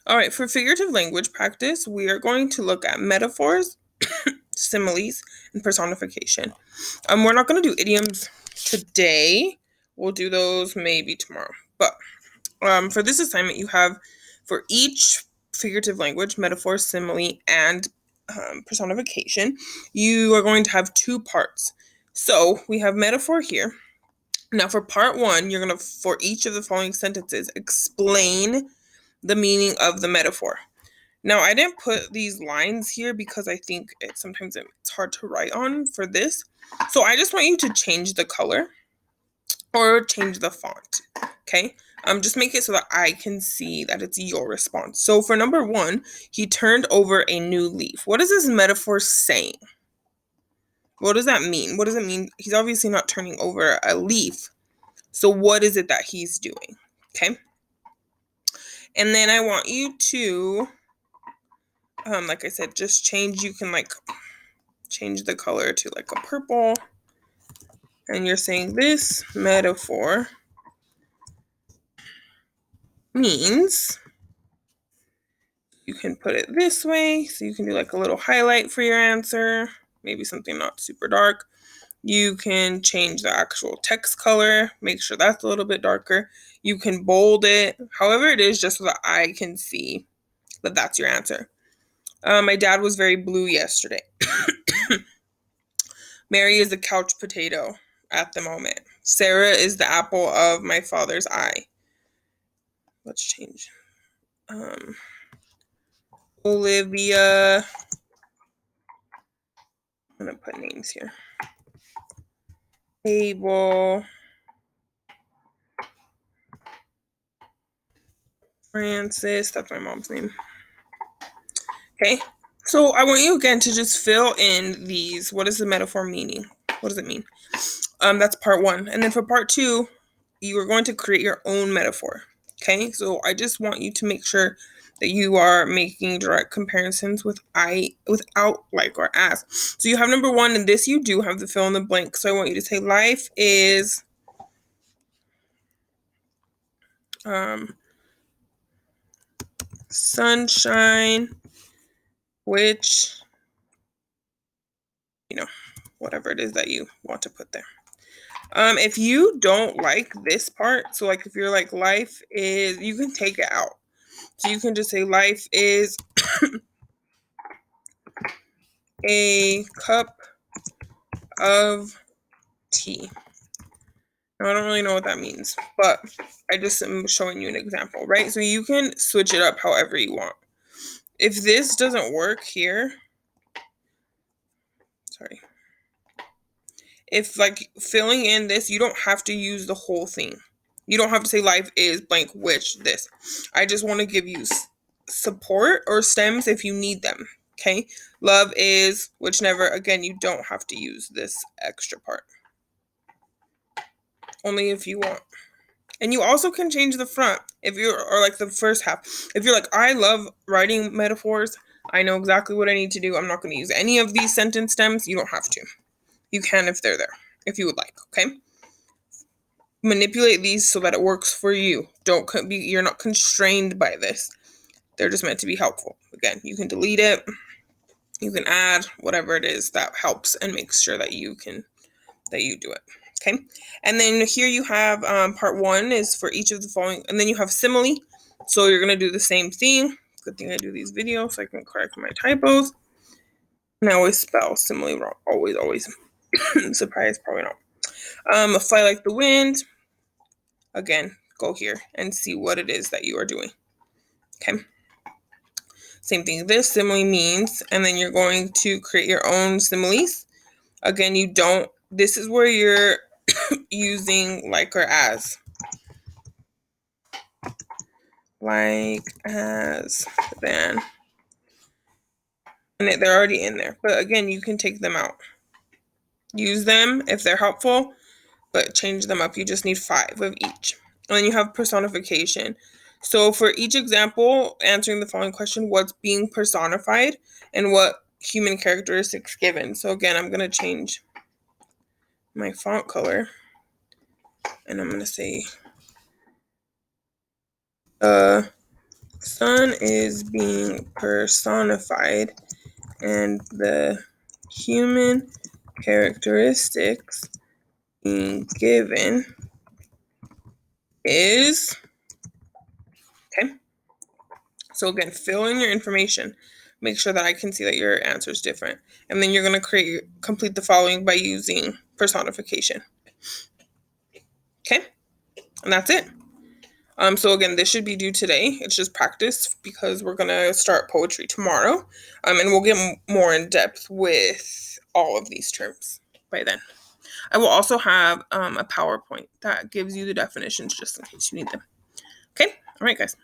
All right, for figurative language practice, we are going to look at metaphors, similes, and personification. We're not going to do idioms today. We'll do those maybe tomorrow. But for this assignment, you have for each figurative language, metaphor, simile, and personification, you are going to have 2 parts. So we have metaphor here. Now for part 1, you're going to, for each of the following sentences, explain the meaning of the metaphor. Now, I didn't put these lines here because I think sometimes it's hard to write on for this. So I just want you to change the color or change the font, okay? Just make it so that I can see that it's your response. So for number 1, he turned over a new leaf. What is this metaphor saying? What does that mean? What does it mean? He's obviously not turning over a leaf. So what is it that he's doing? Okay. And then I want you to, like I said, just change, you can like change the color to like a purple. And you're saying this metaphor means, you can put it this way. So you can do like a little highlight for your answer, maybe something not super dark. You can change the actual text color, make sure that's a little bit darker. You can bold it, however it is, just so that I can see that that's your answer. My dad was very blue yesterday. Mary is a couch potato at the moment. Sarah is the apple of my father's eye. Let's change. Olivia. I'm going to put names here. Abel. Francis. That's my mom's name. Okay. So I want you again to just fill in these. What is the metaphor meaning? What does it mean? That's part 1. And then for part 2, you are going to create your own metaphor. Okay. So I just want you to make sure that you are making direct comparisons without like or as. So you have number 1, and this you do have the fill in the blank. So I want you to say life is sunshine, which, whatever it is that you want to put there. If you don't like this part, so like if you're like life is, you can take it out. So you can just say life is a cup of tea. Now, I don't really know what that means, but I just am showing you an example, right? So you can switch it up however you want. If this doesn't work here, sorry. If like filling in this, you don't have to use the whole thing. You don't have to say life is blank, which this. I just want to give you support or stems if you need them. Okay. Love is, which never, again, you don't have to use this extra part. Only if you want. And you also can change the front if you're, or like the first half. If you're like, I love writing metaphors, I know exactly what I need to do, I'm not going to use any of these sentence stems, you don't have to. You can if they're there, if you would like, okay? Manipulate these so that it works for you. You're not constrained by this. They're just meant to be helpful. Again, you can delete it, you can add whatever it is that helps and makes sure that you do it. Okay. And then here you have part 1 is for each of the following, and then you have simile. So you're going to do the same thing. Good thing I do these videos so I can correct my typos. And I always spell simile wrong. Always. Surprise, probably not. Fly like the wind. Again, go here and see what it is that you are doing. Okay. Same thing. This simile means, and then you're going to create your own similes. Again, this is where you're using like or as. Like, as, then. And they're already in there. But again, you can take them out. Use them if they're helpful, but change them up. You just need 5 of each. And then you have personification. So for each example, answering the following question, what's being personified and what human characteristics given. So again, I'm going to change my font color. And I'm going to say sun is being personified and the human characteristics being given is, okay. So again, fill in your information. Make sure that I can see that your answer is different. And then you're going to complete the following by using personification. Okay? And that's it. So again, this should be due today. It's just practice because we're going to start poetry tomorrow. And we'll get more in depth with all of these terms by then. I will also have a PowerPoint that gives you the definitions just in case you need them. Okay? All right, guys.